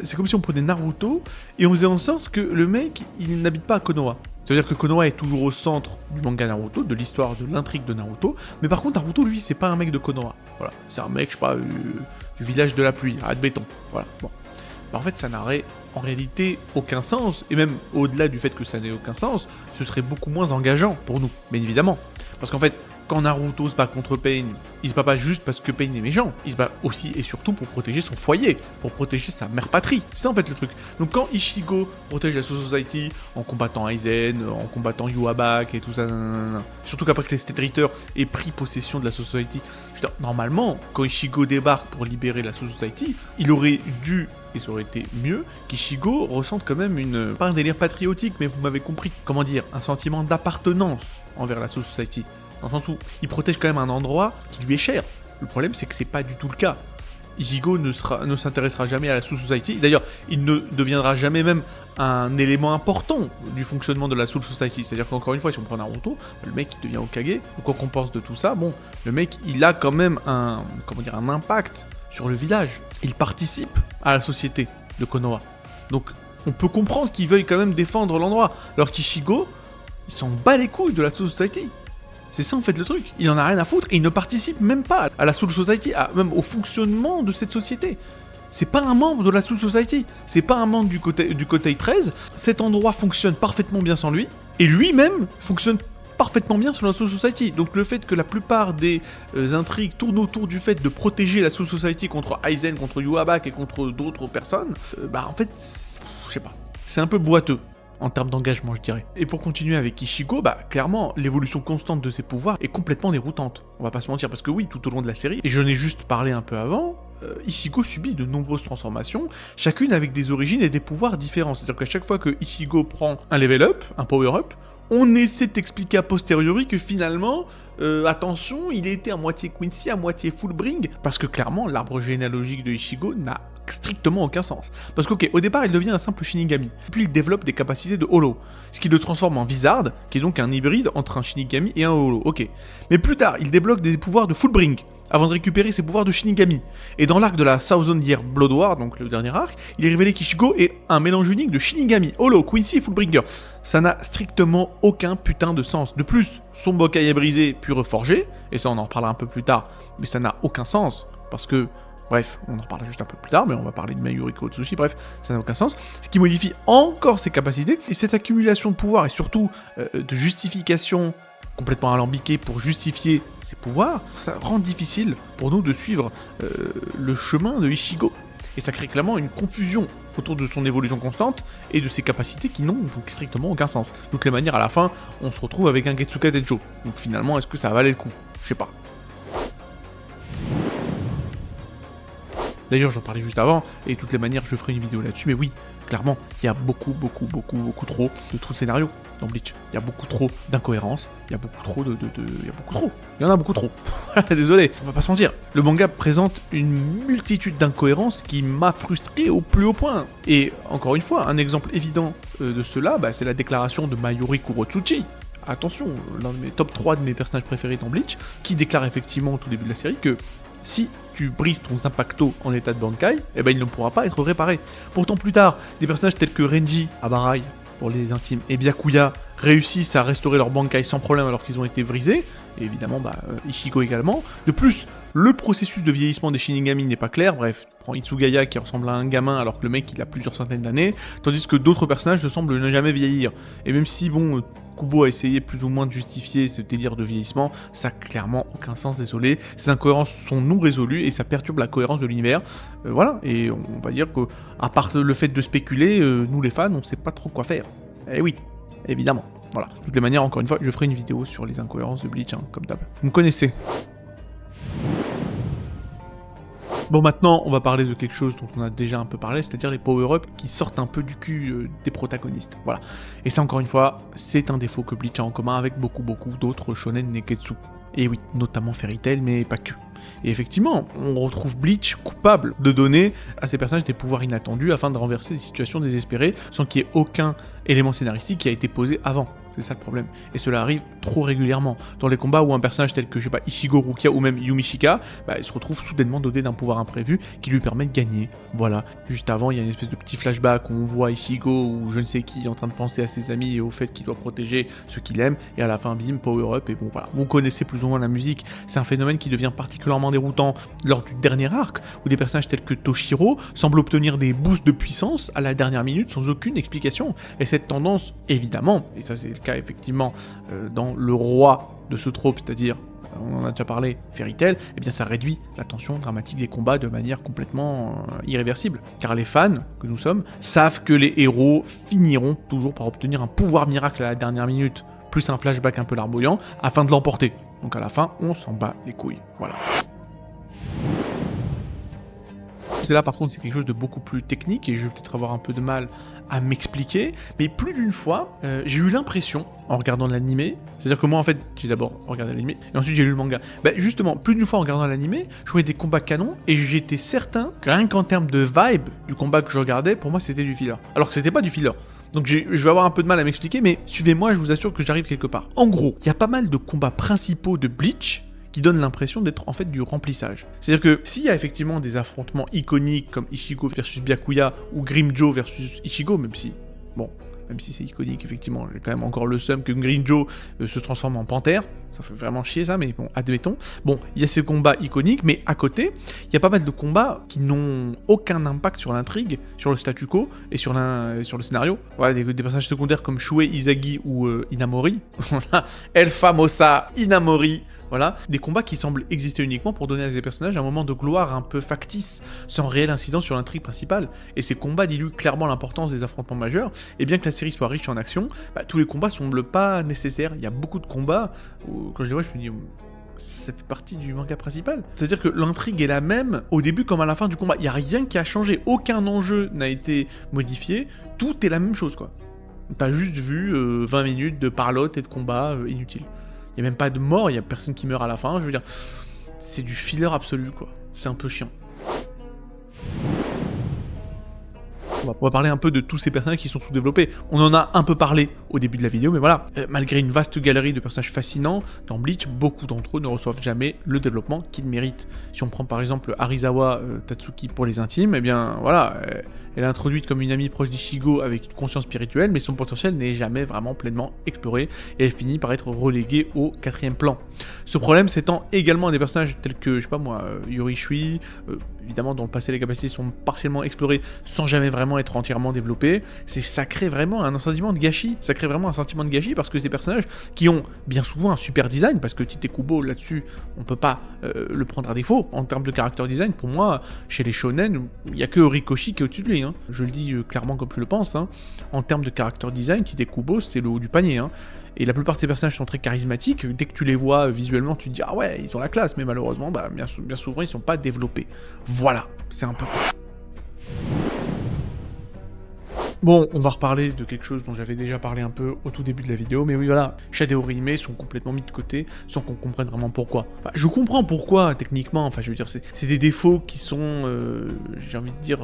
C'est comme si on prenait Naruto et on faisait en sorte que le mec, il n'habite pas à Konoha. Ça veut dire que Konoha est toujours au centre du manga Naruto, de l'histoire, de l'intrigue de Naruto, mais par contre Naruto, lui, c'est pas un mec de Konoha. Voilà, c'est un mec, je sais pas, du village de la pluie, à Adbéton. Voilà, bon. Bah en fait, ça n'aurait en réalité aucun sens, et même au-delà du fait que ça n'ait aucun sens, ce serait beaucoup moins engageant pour nous, bien évidemment. Parce qu'en fait, quand Naruto se bat contre Pain, il se bat pas juste parce que Pain est méchant, il se bat aussi et surtout pour protéger son foyer, pour protéger sa mère patrie. C'est ça en fait le truc. Donc quand Ichigo protège la Soul Society en combattant Aizen, en combattant Yhwach et tout ça, surtout qu'après que les State Eaters aient pris possession de la Soul Society, je veux dire, normalement, quand Ichigo débarque pour libérer la Soul Society, il aurait dû, et ça aurait été mieux, qu'Ichigo ressente quand même pas un délire patriotique, mais vous m'avez compris, comment dire, un sentiment d'appartenance envers la Soul Society. Dans le sens où il protège quand même un endroit qui lui est cher. Le problème, c'est que c'est pas du tout le cas. Ichigo ne s'intéressera jamais à la Soul Society. D'ailleurs, il ne deviendra jamais même un élément important du fonctionnement de la Soul Society. C'est-à-dire qu'encore une fois, si on prend Naruto, le mec il devient Hokage. Quoi qu'on pense de tout ça, bon, le mec il a quand même un impact sur le village. Il participe à la société de Konoha. Donc, on peut comprendre qu'il veuille quand même défendre l'endroit. Alors qu'Ichigo, il s'en bat les couilles de la Soul Society. C'est ça en fait le truc, il en a rien à foutre et il ne participe même pas à la Soul Society, même au fonctionnement de cette société. C'est pas un membre de la Soul Society, c'est pas un membre du côté 13, cet endroit fonctionne parfaitement bien sans lui, et lui-même fonctionne parfaitement bien sur la Soul Society. Donc le fait que la plupart des intrigues tournent autour du fait de protéger la Soul Society contre Aizen, contre Yhwach et contre d'autres personnes, en fait, je sais pas, c'est un peu boiteux. En termes d'engagement, je dirais. Et pour continuer avec Ichigo, clairement, l'évolution constante de ses pouvoirs est complètement déroutante. On va pas se mentir, parce que oui, tout au long de la série, et je n'ai juste parlé un peu avant, Ichigo subit de nombreuses transformations, chacune avec des origines et des pouvoirs différents. C'est-à-dire qu'à chaque fois que Ichigo prend un level up, un power up, on essaie d'expliquer a posteriori que finalement, attention, il était à moitié Quincy, à moitié Fullbring, parce que clairement, l'arbre généalogique de Ichigo n'a strictement aucun sens. Parce qu'au départ, il devient un simple Shinigami, puis il développe des capacités de Holo, ce qui le transforme en Vizard, qui est donc un hybride entre un Shinigami et un Holo, ok. Mais plus tard, il débloque des pouvoirs de Fullbring, avant de récupérer ses pouvoirs de Shinigami. Et dans l'arc de la Thousand Year Blood War, donc le dernier arc, il est révélé qu'Ichigo est un mélange unique de Shinigami, Holo, Quincy et Fullbringer. Ça n'a strictement aucun putain de sens. De plus, son Bokai est brisé puis reforgé, et ça on en reparlera un peu plus tard, mais ça n'a aucun sens, parce que... Bref, on en reparlera juste un peu plus tard, mais on va parler de Mayuriko Otsushi, bref, ça n'a aucun sens. Ce qui modifie encore ses capacités, et cette accumulation de pouvoir, et surtout de justification complètement alambiquée pour justifier ses pouvoirs, ça rend difficile pour nous de suivre le chemin de Ichigo. Et ça crée clairement une confusion autour de son évolution constante et de ses capacités qui n'ont donc strictement aucun sens. De toutes les manières, à la fin, on se retrouve avec un Getsuka Denjo. Donc finalement, est-ce que ça valait le coup? Je sais pas. D'ailleurs, j'en parlais juste avant, et de toutes les manières, je ferai une vidéo là-dessus, mais oui, clairement, il y a beaucoup trop de trous de scénario dans Bleach. Il y a beaucoup trop d'incohérences, il y a beaucoup trop il y a beaucoup trop. Il y en a beaucoup trop. Désolé, on va pas se mentir. Le manga présente une multitude d'incohérences qui m'a frustré au plus haut point. Et encore une fois, un exemple évident de cela, c'est la déclaration de Mayuri Kurotsuchi. Attention, l'un de mes top 3 de mes personnages préférés dans Bleach, qui déclare effectivement au tout début de la série que si tu brises ton Zanpakuto en état de Bankai, il ne pourra pas être réparé. Pourtant plus tard, des personnages tels que Renji, Abarai, pour les intimes, et Byakuya réussissent à restaurer leur Bankai sans problème alors qu'ils ont été brisés, et évidemment Ichigo également. De plus, le processus de vieillissement des Shinigami n'est pas clair, bref, tu prends Itsugaya qui ressemble à un gamin alors que le mec il a plusieurs centaines d'années, tandis que d'autres personnages ne semblent ne jamais vieillir. Et même si Kubo a essayé plus ou moins de justifier ce délire de vieillissement, ça n'a clairement aucun sens, désolé. Ces incohérences sont non résolues et ça perturbe la cohérence de l'univers. Voilà, et on va dire que, à part le fait de spéculer, nous les fans, on sait pas trop quoi faire. Eh oui, évidemment. Voilà. De toutes les manières, encore une fois, je ferai une vidéo sur les incohérences de Bleach, comme d'hab. Vous me connaissez. Bon, maintenant, on va parler de quelque chose dont on a déjà un peu parlé, c'est-à-dire les power-ups qui sortent un peu du cul des protagonistes. Voilà. Et ça, encore une fois, c'est un défaut que Bleach a en commun avec beaucoup d'autres shonen neketsu. Et oui, notamment Fairy Tail, mais pas que. Et effectivement, on retrouve Bleach coupable de donner à ses personnages des pouvoirs inattendus afin de renverser des situations désespérées sans qu'il y ait aucun élément scénaristique qui a été posé avant. C'est ça le problème. Et cela arrive trop régulièrement. Dans les combats où un personnage tel que, Ichigo, Rukia ou même Yumishika, il se retrouve soudainement doté d'un pouvoir imprévu qui lui permet de gagner. Voilà. Juste avant, il y a une espèce de petit flashback où on voit Ichigo ou je ne sais qui en train de penser à ses amis et au fait qu'il doit protéger ceux qu'il aime. Et à la fin, bim, power up. Et bon, voilà. Vous connaissez plus ou moins la musique. C'est un phénomène qui devient particulièrement déroutant lors du dernier arc, où des personnages tels que Toshiro semblent obtenir des boosts de puissance à la dernière minute sans aucune explication. Et cette tendance, évidemment, et ça c'est le cas effectivement dans le roi de ce trope, c'est-à-dire, on en a déjà parlé, Fairy Tail, eh bien ça réduit la tension dramatique des combats de manière complètement irréversible. Car les fans que nous sommes savent que les héros finiront toujours par obtenir un pouvoir miracle à la dernière minute, plus un flashback un peu larmoyant, afin de l'emporter. Donc à la fin, on s'en bat les couilles. Voilà. C'est là par contre c'est quelque chose de beaucoup plus technique et je vais peut-être avoir un peu de mal à m'expliquer, mais plus d'une fois j'ai eu l'impression en regardant l'animé, c'est-à-dire que moi en fait j'ai d'abord regardé l'animé et ensuite j'ai lu le manga, justement plus d'une fois en regardant l'animé je voyais des combats canons et j'étais certain que rien qu'en termes de vibe du combat que je regardais, pour moi c'était du filler, alors que c'était pas du filler. Donc je vais avoir un peu de mal à m'expliquer, mais suivez-moi, je vous assure que j'arrive quelque part. En gros, il y a pas mal de combats principaux de Bleach qui donne l'impression d'être en fait du remplissage. C'est-à-dire que s'il y a effectivement des affrontements iconiques comme Ichigo versus Byakuya ou Grimmjow versus Ichigo, même si c'est iconique, effectivement, j'ai quand même encore le seum que Grimmjow se transforme en panthère, ça fait vraiment chier ça, mais bon, admettons. Bon, il y a ces combats iconiques, mais à côté, il y a pas mal de combats qui n'ont aucun impact sur l'intrigue, sur le statu quo et sur le scénario. Voilà, des personnages secondaires comme Shuei Izagi ou Inamori, voilà, El Famosa Inamori. Voilà, des combats qui semblent exister uniquement pour donner à ces personnages un moment de gloire un peu factice, sans réelle incidence sur l'intrigue principale. Et ces combats diluent clairement l'importance des affrontements majeurs, et bien que la série soit riche en action, tous les combats semblent pas nécessaires. Il y a beaucoup de combats où, quand je les vois, je me dis, ça fait partie du manga principal. C'est-à-dire que l'intrigue est la même au début comme à la fin du combat. Il n'y a rien qui a changé, aucun enjeu n'a été modifié, tout est la même chose, quoi. T'as juste vu 20 minutes de parlotte et de combat inutiles. Il n'y a même pas de mort, il n'y a personne qui meurt à la fin, je veux dire, c'est du filler absolu, quoi. C'est un peu chiant. On va parler un peu de tous ces personnages qui sont sous-développés. On en a un peu parlé au début de la vidéo, mais voilà. Malgré une vaste galerie de personnages fascinants, dans Bleach, beaucoup d'entre eux ne reçoivent jamais le développement qu'ils méritent. Si on prend par exemple Arizawa Tatsuki pour les intimes, eh bien voilà, elle est introduite comme une amie proche d'Ichigo avec une conscience spirituelle, mais son potentiel n'est jamais vraiment pleinement exploré, et elle finit par être reléguée au 4e plan. Ce problème s'étend également à des personnages tels que, je sais pas moi, Yuri Shui, évidemment dont le passé et les capacités sont partiellement explorées sans jamais vraiment être entièrement développés. Ça crée vraiment un sentiment de gâchis, parce que ces personnages qui ont bien souvent un super design, parce que Tite Kubo là-dessus, on peut pas le prendre à défaut, en termes de character design, pour moi, chez les shonen, il n'y a que Horikoshi qui est au-dessus de lui, hein. Je le dis clairement comme je le pense, hein. En termes de character design, Tite Kubo c'est le haut du panier, hein. Et la plupart de ces personnages sont très charismatiques, dès que tu les vois visuellement, tu te dis « Ah ouais, ils ont la classe », mais malheureusement, bah, bien souvent, ils sont pas développés. Voilà, c'est un peu... Bon, on va reparler de quelque chose dont j'avais déjà parlé un peu au tout début de la vidéo, mais oui voilà, Chad et Orihime sont complètement mis de côté sans qu'on comprenne vraiment pourquoi. Enfin, je comprends pourquoi techniquement, enfin je veux dire, c'est des défauts qui sont, j'ai envie de dire,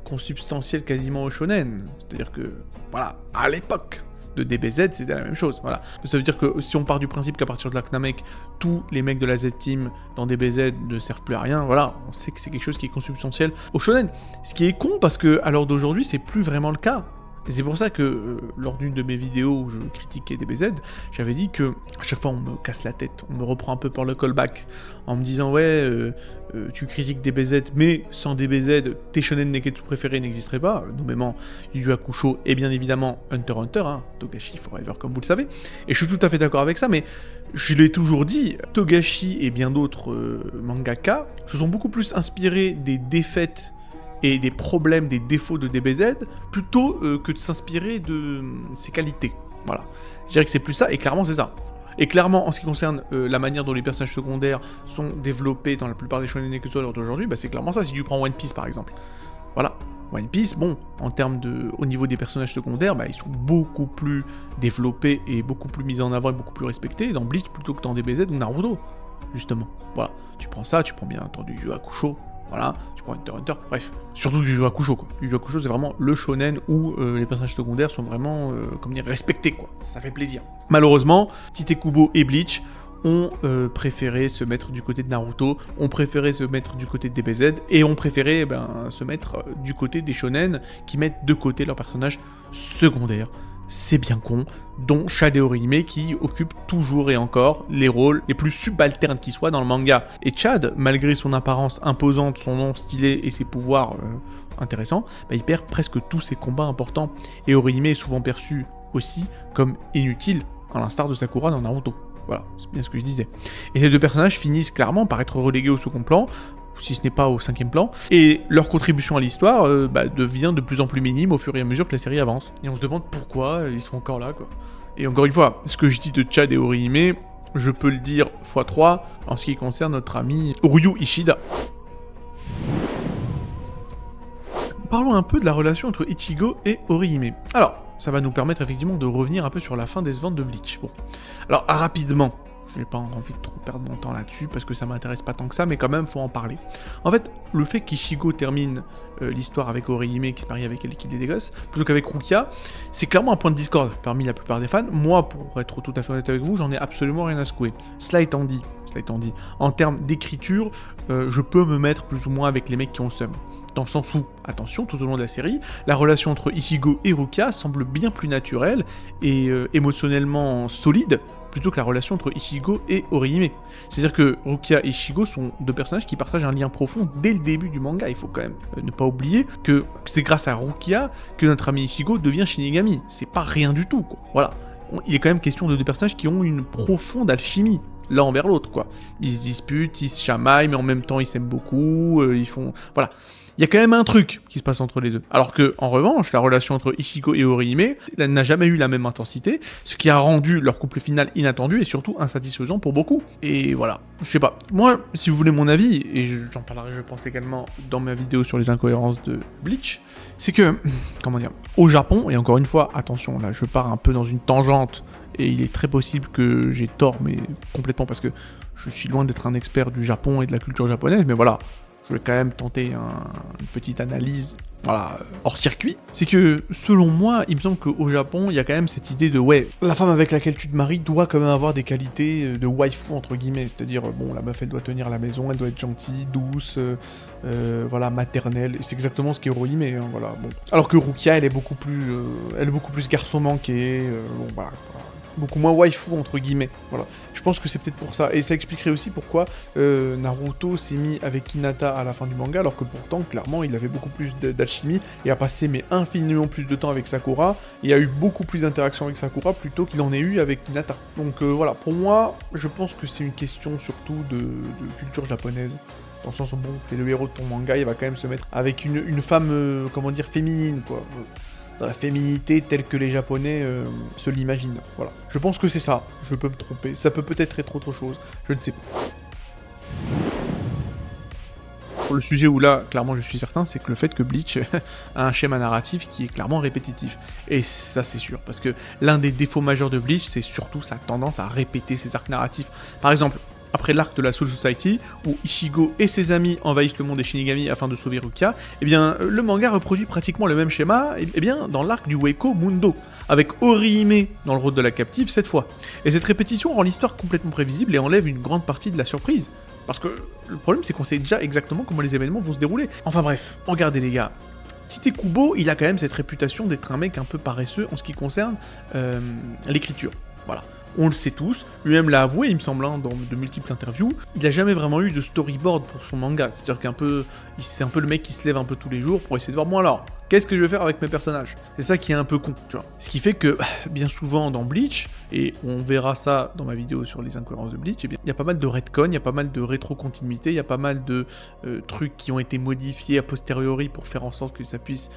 consubstantiels quasiment au shonen. C'est-à-dire que, voilà, à l'époque de DBZ, c'était la même chose, voilà. Ça veut dire que si on part du principe qu'à partir de la Knamek, tous les mecs de la Z-Team dans DBZ ne servent plus à rien, voilà, on sait que c'est quelque chose qui est consubstantiel au shonen. Ce qui est con parce que à l'heure d'aujourd'hui, c'est plus vraiment le cas. Et c'est pour ça que, lors d'une de mes vidéos où je critiquais DBZ, j'avais dit que à chaque fois on me casse la tête, on me reprend un peu par le callback, en me disant ouais, tu critiques DBZ, mais sans DBZ, tes shonen neketsu préférés n'existeraient pas, nommément Yu Yu Hakusho et bien évidemment Hunter x Hunter, hein, Togashi Forever comme vous le savez, et je suis tout à fait d'accord avec ça, mais je l'ai toujours dit, Togashi et bien d'autres mangaka se sont beaucoup plus inspirés des défaites et des problèmes, des défauts de DBZ, plutôt que de s'inspirer de ses qualités. Voilà. Je dirais que c'est plus ça, et clairement c'est ça. Et clairement, en ce qui concerne la manière dont les personnages secondaires sont développés dans la plupart des shonen neketsu à l'heure d'aujourd'hui, bah c'est clairement ça, si tu prends One Piece par exemple. Voilà. One Piece, bon, en termes de... au niveau des personnages secondaires, bah, ils sont beaucoup plus développés et beaucoup plus mis en avant et beaucoup plus respectés dans Bleach plutôt que dans DBZ ou Naruto, justement. Voilà. Tu prends ça, tu prends bien entendu Yu Yu Hakusho, voilà, tu prends Hunter x Hunter, bref, surtout Yu Yu Hakusho, quoi. Yu Yu Hakusho, c'est vraiment le shonen où les personnages secondaires sont vraiment, comment dire, respectés, quoi. Ça fait plaisir. Malheureusement, Tite Kubo et Bleach ont préféré se mettre du côté de Naruto, ont préféré se mettre du côté de DBZ, et ont préféré se mettre du côté des shonen qui mettent de côté leurs personnages secondaires. C'est bien con, dont Chad et Orihime qui occupent toujours et encore les rôles les plus subalternes qui soient dans le manga. Et Chad, malgré son apparence imposante, son nom stylé et ses pouvoirs intéressants, bah, il perd presque tous ses combats importants. Et Orihime est souvent perçu aussi comme inutile, à l'instar de Sakura dans Naruto. Voilà, c'est bien ce que je disais. Et ces deux personnages finissent clairement par être relégués au second plan, si ce n'est pas au cinquième plan, et leur contribution à l'histoire devient de plus en plus minime au fur et à mesure que la série avance. Et on se demande pourquoi ils sont encore là, quoi. Et encore une fois, ce que je dis de Chad et Orihime, je peux le dire x3 en ce qui concerne notre ami Ryu Ishida. Parlons un peu de la relation entre Ichigo et Orihime. Alors, ça va nous permettre effectivement de revenir un peu sur la fin des ventes de Bleach. Bon, alors rapidement, je n'ai pas envie de trop perdre mon temps là-dessus parce que ça m'intéresse pas tant que ça, mais quand même, faut en parler. En fait, le fait qu'Ichigo termine l'histoire avec Orihime qui se marie avec elle et qui des gosses, plutôt qu'avec Rukia, c'est clairement un point de discorde parmi la plupart des fans. Moi, pour être tout à fait honnête avec vous, j'en ai absolument rien à secouer. Cela étant dit, en termes d'écriture, je peux me mettre plus ou moins avec les mecs qui ont le seum. Dans le sens où, attention, tout au long de la série, la relation entre Ichigo et Rukia semble bien plus naturelle et émotionnellement solide plutôt que la relation entre Ichigo et Orihime. C'est-à-dire que Rukia et Ichigo sont deux personnages qui partagent un lien profond dès le début du manga. Il faut quand même ne pas oublier que c'est grâce à Rukia que notre ami Ichigo devient Shinigami. C'est pas rien du tout, quoi. Voilà. Il est quand même question de deux personnages qui ont une profonde alchimie l'un envers l'autre, quoi. Ils se disputent, ils se chamaillent, mais en même temps ils s'aiment beaucoup, ils font... Voilà. Il y a quand même un truc qui se passe entre les deux. Alors que, en revanche, la relation entre Ichigo et Orihime n'a jamais eu la même intensité, ce qui a rendu leur couple final inattendu et surtout insatisfaisant pour beaucoup. Et voilà, je sais pas. Moi, si vous voulez mon avis, et j'en parlerai je pense également dans ma vidéo sur les incohérences de Bleach, c'est que, comment dire, au Japon, et encore une fois, attention, là je pars un peu dans une tangente, et il est très possible que j'ai tort, mais complètement parce que je suis loin d'être un expert du Japon et de la culture japonaise, mais voilà, je vais quand même tenter une petite analyse, voilà, hors circuit. C'est que, selon moi, il me semble qu'au Japon, il y a quand même cette idée de, ouais, la femme avec laquelle tu te maries doit quand même avoir des qualités de waifu, entre guillemets, c'est-à-dire, bon, la meuf, elle doit tenir la maison, elle doit être gentille, douce, voilà, maternelle, et c'est exactement ce qu'est Orihime, hein, voilà, bon. Alors que Rukia, elle est beaucoup plus garçon manqué, bon, voilà, beaucoup moins waifu entre guillemets, voilà. Je pense que c'est peut-être pour ça, et ça expliquerait aussi pourquoi Naruto s'est mis avec Hinata à la fin du manga, alors que pourtant, clairement, il avait beaucoup plus d'alchimie, et a passé mais infiniment plus de temps avec Sakura, et a eu beaucoup plus d'interactions avec Sakura plutôt qu'il en ait eu avec Hinata. Donc voilà, pour moi, je pense que c'est une question surtout de culture japonaise. Dans le sens où, bon, c'est le héros de ton manga, il va quand même se mettre avec une femme, comment dire, féminine, quoi. dans la féminité telle que les Japonais se l'imaginent. Voilà. Je pense que c'est ça. Je peux me tromper. Ça peut peut-être être autre chose. Je ne sais pas. Le sujet où là, clairement, je suis certain, c'est que le fait que Bleach a un schéma narratif qui est clairement répétitif. Et ça, c'est sûr, parce que l'un des défauts majeurs de Bleach, c'est surtout sa tendance à répéter ses arcs narratifs. Par exemple, après l'arc de la Soul Society, où Ichigo et ses amis envahissent le monde des Shinigami afin de sauver Rukia, eh bien, le manga reproduit pratiquement le même schéma, eh bien, dans l'arc du Weiko Mundo, avec Orihime dans le rôle de la captive cette fois. Et cette répétition rend l'histoire complètement prévisible et enlève une grande partie de la surprise. Parce que le problème, c'est qu'on sait déjà exactement comment les événements vont se dérouler. Enfin bref, regardez les gars. Tite Kubo, il a quand même cette réputation d'être un mec un peu paresseux en ce qui concerne l'écriture. Voilà. On le sait tous, lui-même l'a avoué, il me semble, dans de multiples interviews, il a jamais vraiment eu de storyboard pour son manga. C'est-à-dire c'est un peu le mec qui se lève un peu tous les jours pour essayer de voir, moi alors, qu'est-ce que je vais faire avec mes personnages? C'est ça qui est un peu con, tu vois. Ce qui fait que, bien souvent dans Bleach, et on verra ça dans ma vidéo sur les incohérences de Bleach, eh bien, il y a pas mal de retcon, il y a pas mal de rétro-continuité, il y a pas mal de trucs qui ont été modifiés a posteriori pour faire en sorte que ça puisse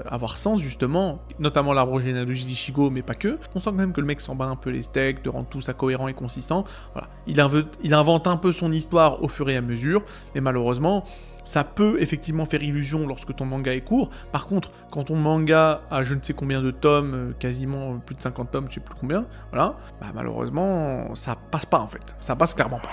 avoir sens, justement, notamment l'arbre généalogique d'Ichigo, mais pas que. On sent quand même que le mec s'en bat un peu les steaks, de rendre tout ça cohérent et consistant. Voilà. Il invente un peu son histoire au fur et à mesure, mais malheureusement, ça peut effectivement faire illusion lorsque ton manga est court. Par contre, quand ton manga a je ne sais combien de tomes, quasiment plus de 50 tomes, je sais plus combien, voilà, bah malheureusement, ça passe pas en fait. Ça passe clairement pas.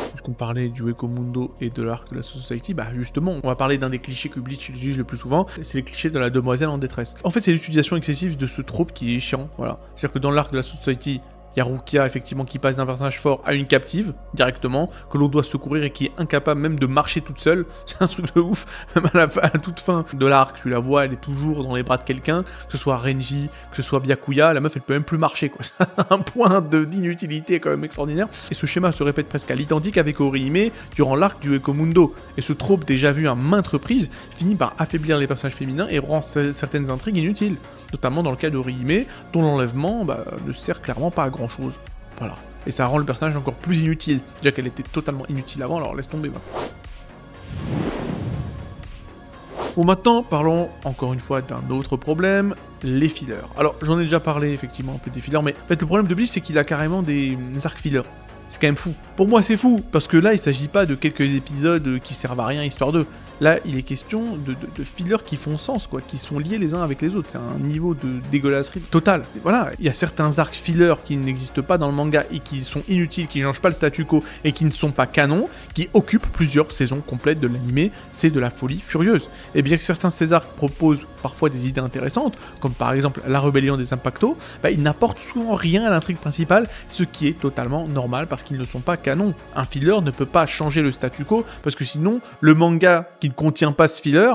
Puisqu'on parlait du Weiko Mundo et de l'arc de la Society, bah justement, on va parler d'un des clichés que Bleach utilise le plus souvent, c'est les clichés de la demoiselle en détresse. En fait, c'est l'utilisation excessive de ce trope qui est chiant, voilà. C'est-à-dire que dans l'arc de la Society, il y a Rukia, effectivement, qui passe d'un personnage fort à une captive, directement, que l'on doit secourir et qui est incapable même de marcher toute seule. C'est un truc de ouf. Même à la toute fin de l'arc, tu la vois, elle est toujours dans les bras de quelqu'un, que ce soit Renji, que ce soit Byakuya, la meuf, elle peut même plus marcher, quoi. C'est un point d'inutilité quand même extraordinaire. Et ce schéma se répète presque à l'identique avec Orihime durant l'arc du Weiko Mundo. Et ce trope, déjà vu à maintes reprises, finit par affaiblir les personnages féminins et rend certaines intrigues inutiles. Notamment dans le cas d'Orihime, dont l'enlèvement ne sert clairement pas à grand chose. Voilà. Et ça rend le personnage encore plus inutile. Déjà qu'elle était totalement inutile avant, alors laisse tomber maintenant. Bon, maintenant, parlons encore une fois d'un autre problème, les fillers. Alors, j'en ai déjà parlé effectivement un peu des fillers, mais en fait, le problème de Bleach, c'est qu'il a carrément des arcs fillers. C'est quand même fou. Pour moi, c'est fou, parce que là, il s'agit pas de quelques épisodes qui servent à rien, histoire d'eux. Là, il est question de fillers qui font sens, quoi, qui sont liés les uns avec les autres. C'est un niveau de dégueulasserie totale. Voilà, il y a certains arcs fillers qui n'existent pas dans le manga et qui sont inutiles, qui changent pas le statu quo et qui ne sont pas canons, qui occupent plusieurs saisons complètes de l'anime. C'est de la folie furieuse. Et bien que certains de ces arcs proposent parfois des idées intéressantes, comme par exemple la rébellion des Impactos, ils n'apportent souvent rien à l'intrigue principale, ce qui est totalement normal parce qu'ils ne sont pas canons. Un filler ne peut pas changer le statu quo, parce que sinon, le manga qui ne contient pas ce filler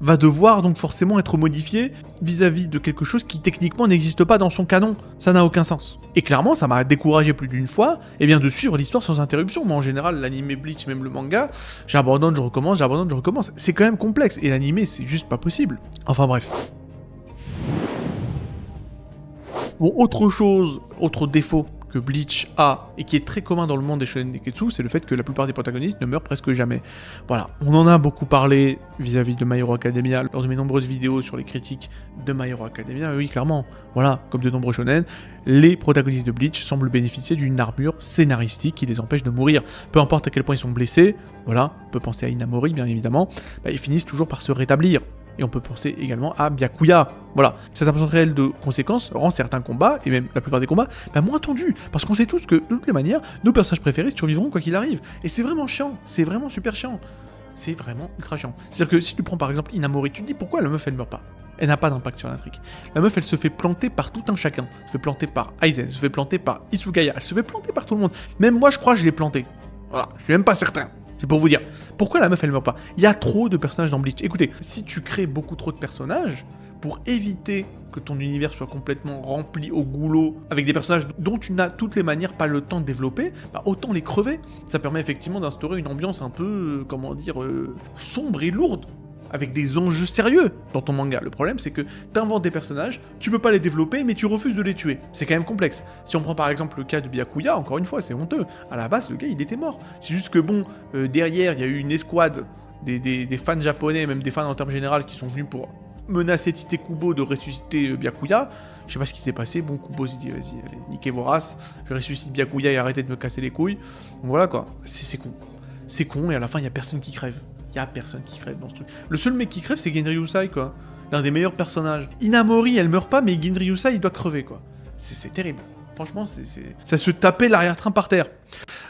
va devoir donc forcément être modifié vis-à-vis de quelque chose qui techniquement n'existe pas dans son canon. Ça n'a aucun sens. Et clairement, ça m'a découragé plus d'une fois de suivre l'histoire sans interruption. Moi, en général, l'anime Bleach, même le manga, j'abandonne, je recommence, j'abandonne, je recommence. C'est quand même complexe, et l'anime, c'est juste pas possible. Enfin bref. Bon, autre défaut que Bleach a, et qui est très commun dans le monde des shonen neketsu, c'est le fait que la plupart des protagonistes ne meurent presque jamais. Voilà, on en a beaucoup parlé vis-à-vis de My Hero Academia, lors de mes nombreuses vidéos sur les critiques de My Hero Academia, oui, clairement, voilà, comme de nombreux shonen, les protagonistes de Bleach semblent bénéficier d'une armure scénaristique qui les empêche de mourir. Peu importe à quel point ils sont blessés, voilà, on peut penser à Inamori, bien évidemment, ils finissent toujours par se rétablir. Et on peut penser également à Byakuya. Voilà, cette absence réelle de conséquences rend certains combats, et même la plupart des combats, moins tendus. Parce qu'on sait tous que, de toutes les manières, nos personnages préférés survivront quoi qu'il arrive. Et c'est vraiment chiant, c'est vraiment super chiant. C'est vraiment ultra chiant. C'est-à-dire que si tu prends par exemple Inamori, tu te dis pourquoi la meuf elle meurt pas? Elle n'a pas d'impact sur l'intrigue. La meuf elle se fait planter par tout un chacun. Elle se fait planter par Aizen, elle se fait planter par Isugaya, elle se fait planter par tout le monde. Même moi je crois que je l'ai plantée. Voilà, je suis même pas certain. C'est pour vous dire, pourquoi la meuf elle meurt pas? Il y a trop de personnages dans Bleach. Écoutez, si tu crées beaucoup trop de personnages, pour éviter que ton univers soit complètement rempli au goulot avec des personnages dont tu n'as toutes les manières pas le temps de développer, autant les crever. Ça permet effectivement d'instaurer une ambiance un peu, sombre et lourde, avec des enjeux sérieux dans ton manga. Le problème, c'est que t'inventes des personnages, tu peux pas les développer, mais tu refuses de les tuer. C'est quand même complexe. Si on prend par exemple le cas de Byakuya, encore une fois, c'est honteux. À la base, le gars, il était mort. C'est juste que derrière, il y a eu une escouade des fans japonais, même des fans en termes généraux, qui sont venus pour menacer Tite Kubo de ressusciter Byakuya. Je sais pas ce qui s'est passé. Bon, Kubo s'est dit, vas-y, allez, niquez vos races, je ressuscite Byakuya et arrêtez de me casser les couilles. Donc voilà quoi, c'est con. C'est con, et à la fin, il y a personne qui crève. Il y a personne qui crève dans ce truc. Le seul mec qui crève, c'est Genri Usai, quoi. L'un des meilleurs personnages. Inamori, elle meurt pas, mais Genri Usai, il doit crever, quoi. C'est terrible. Franchement, ça se tapait l'arrière-train par terre.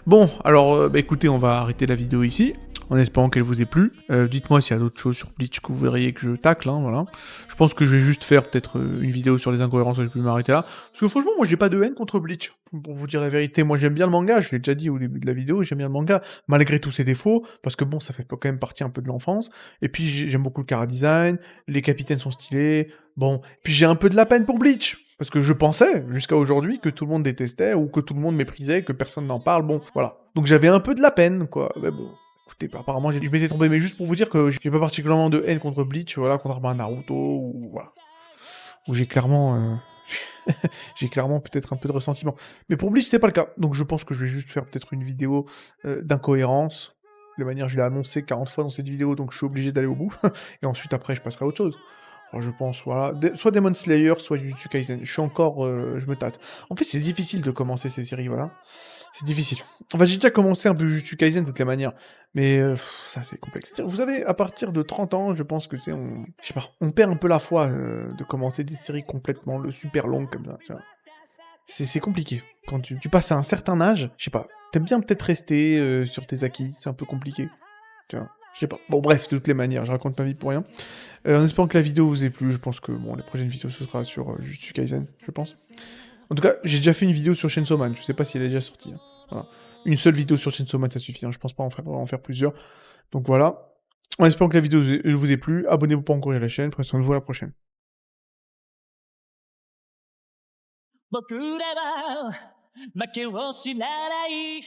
Bon, alors, bah écoutez, on va arrêter la vidéo ici, en espérant qu'elle vous ait plu. Dites-moi s'il y a d'autres choses sur Bleach que vous voudriez que je tacle, hein, voilà. Je pense que je vais juste faire peut-être une vidéo sur les incohérences, et je vais m'arrêter là. Parce que franchement, moi j'ai pas de haine contre Bleach, pour vous dire la vérité. Moi j'aime bien le manga, je l'ai déjà dit au début de la vidéo, j'aime bien le manga, malgré tous ses défauts, parce que bon, ça fait quand même partie un peu de l'enfance. Et puis j'aime beaucoup le chara-design, les capitaines sont stylés, bon. Puis j'ai un peu de la peine pour Bleach. Parce que je pensais, jusqu'à aujourd'hui, que tout le monde détestait, ou que tout le monde méprisait, que personne n'en parle, bon, voilà. Donc j'avais un peu de la peine, quoi. Mais bon, écoutez, apparemment, je m'étais trompé, mais juste pour vous dire que j'ai pas particulièrement de haine contre Bleach, voilà, contrairement à Naruto, ou voilà. Où j'ai clairement... j'ai clairement peut-être un peu de ressentiment. Mais pour Bleach, c'était pas le cas. Donc je pense que je vais juste faire peut-être une vidéo d'incohérence. De manière, je l'ai annoncé 40 fois dans cette vidéo, donc je suis obligé d'aller au bout. Et ensuite, après, je passerai à autre chose. Alors, je pense, voilà. Soit Demon Slayer, soit Jujutsu Kaisen. Je suis encore... je me tâte. En fait, c'est difficile de commencer ces séries, voilà. C'est difficile. Enfin, j'ai déjà commencé un peu Jujutsu Kaisen de toutes les manières. Mais ça, c'est complexe. Vous savez, à partir de 30 ans, je pense que c'est... Je sais pas, on perd un peu la foi de commencer des séries complètement super longues comme ça. Tu vois. C'est compliqué. Quand tu passes à un certain âge, je sais pas, t'aimes bien peut-être rester sur tes acquis, c'est un peu compliqué. Tu vois, je sais pas. Bon, bref, de toutes les manières, je raconte ma vie pour rien. En espérant que la vidéo vous ait plu, je pense que bon, les prochaines vidéos ce sera sur Jujutsu Kaisen, je pense. En tout cas, j'ai déjà fait une vidéo sur Chainsaw Man, je sais pas si elle est déjà sortie. Hein. Voilà. Une seule vidéo sur Chainsaw Man, ça suffit, hein. Je pense pas en faire plusieurs. Donc voilà. En espérant que la vidéo vous ait plu, abonnez-vous pas encore à la chaîne, prenez soin de vous, à la prochaine. 僕らは負けを知らない